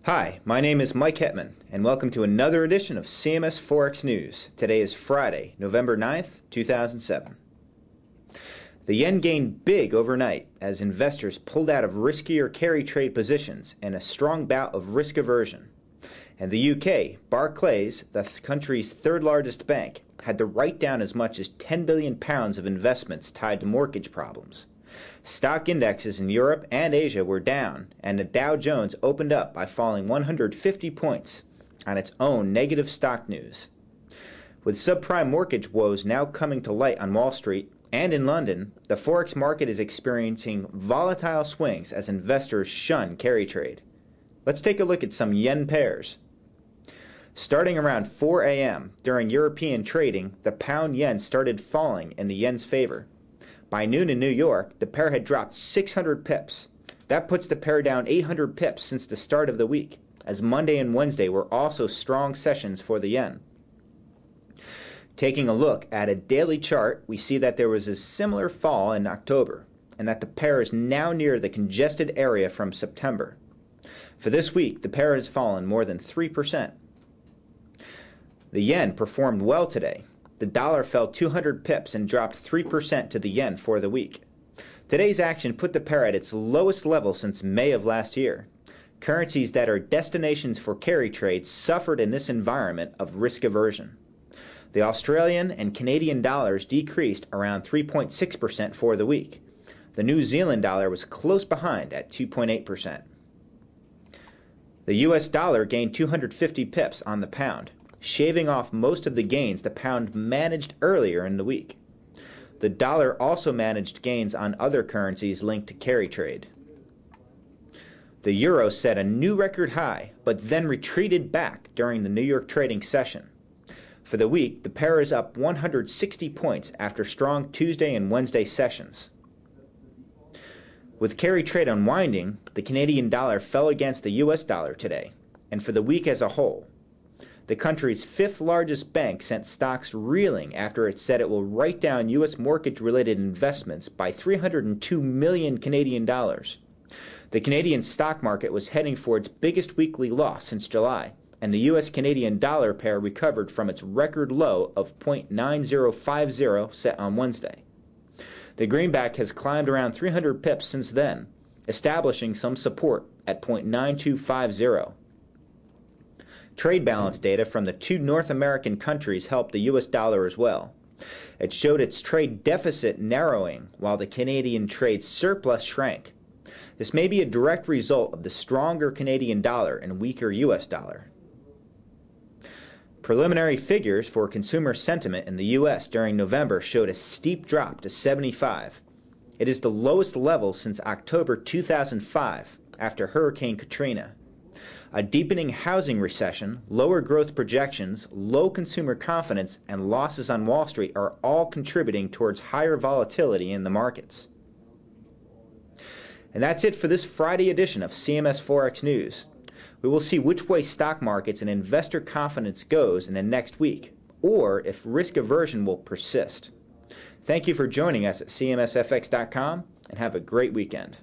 Hi, my name is Mike Hetman, and welcome to another edition of CMS Forex News. Today is Friday, November 9th, 2007. The yen gained big overnight as investors pulled out of riskier carry trade positions in a strong bout of risk aversion. And the UK, Barclays, the country's third largest bank, had to write down as much as £10 billion of investments tied to mortgage problems. Stock indexes in Europe and Asia were down, and the Dow Jones opened up by falling 150 points on its own negative stock news. With subprime mortgage woes now coming to light on Wall Street and in London, the Forex market is experiencing volatile swings as investors shun carry trade. Let's take a look at some yen pairs. Starting around 4 a.m. during European trading, the pound-yen started falling in the yen's favor. By noon in New York, the pair had dropped 600 pips. That puts the pair down 800 pips since the start of the week, as Monday and Wednesday were also strong sessions for the yen. Taking a look at a daily chart, we see that there was a similar fall in October, and that the pair is now near the congested area from September. For this week, the pair has fallen more than 3%. The yen performed well today. The dollar fell 200 pips and dropped 3% to the yen for the week. Today's action put the pair at its lowest level since May of last year. Currencies that are destinations for carry trade suffered in this environment of risk aversion. The Australian and Canadian dollars decreased around 3.6% for the week. The New Zealand dollar was close behind at 2.8%. The US dollar gained 250 pips on the pound, shaving off most of the gains the pound managed earlier in the week. The dollar also managed gains on other currencies linked to carry trade. The euro set a new record high, but then retreated back during the New York trading session. For the week, the pair is up 160 points after strong Tuesday and Wednesday sessions. With carry trade unwinding, the Canadian dollar fell against the US dollar today, and for the week as a whole. The country's fifth largest bank sent stocks reeling after it said it will write down U.S. mortgage-related investments by 302 million Canadian dollars. The Canadian stock market was heading for its biggest weekly loss since July, and the U.S.-Canadian dollar pair recovered from its record low of 0.9050 set on Wednesday. The greenback has climbed around 300 pips since then, establishing some support at 0.9250. Trade balance data from the two North American countries helped the U.S. dollar as well. It showed its trade deficit narrowing while the Canadian trade surplus shrank. This may be a direct result of the stronger Canadian dollar and weaker U.S. dollar. Preliminary figures for consumer sentiment in the U.S. during November showed a steep drop to 75. It is the lowest level since October 2005 after Hurricane Katrina. A deepening housing recession, lower growth projections, low consumer confidence, and losses on Wall Street are all contributing towards higher volatility in the markets. And that's it for this Friday edition of CMS Forex News. We will see which way stock markets and investor confidence goes in the next week, or if risk aversion will persist. Thank you for joining us at CMSFX.com, and have a great weekend.